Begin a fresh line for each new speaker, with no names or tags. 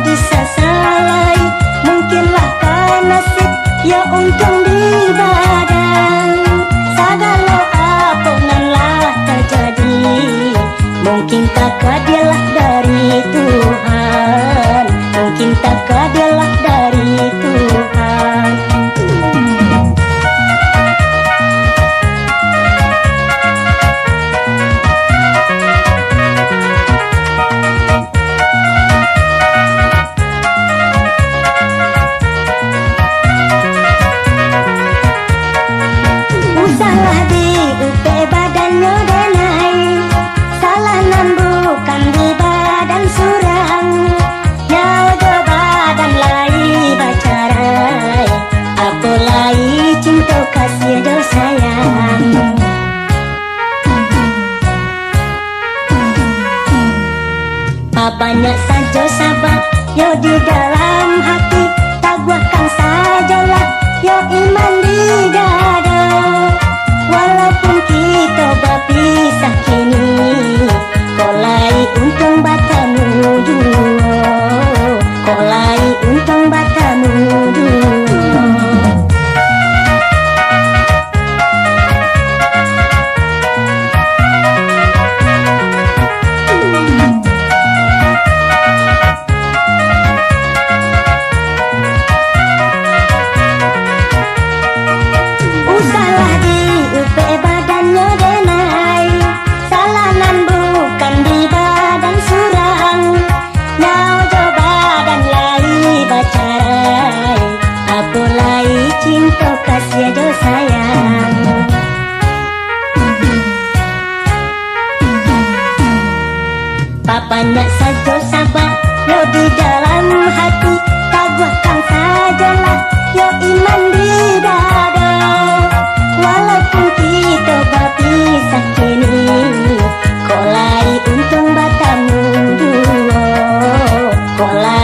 disasalai, mungkinlah kan nasib ya untung di badan. Segala apunanlah terjadi, mungkin tak keadilah dari Tuhan, mungkin tak keadilah dari Tuhan. Salah diupe badannya denai, salah bukan di badan surang. Nyawa badan lai bacarai, apa lai cinta kasih do sayang. Banyak saja sabar yo di dalam hati, taguakan sajalah yo iman di dada. Walaupun kita berpisah kini, kolai untung batamu dulu, kolai untung batamu dulu. Salah diupe badannya denai, salah bukan di badan surang. Nyawa badan lai bacarai, apa lai cinta kasih do sayang. Banyak saja sabar yo di dalam hati, taguakan sajalah yo iman di dada. Walaupun kita berpisah kini, kolai untung batamu dulu, kolai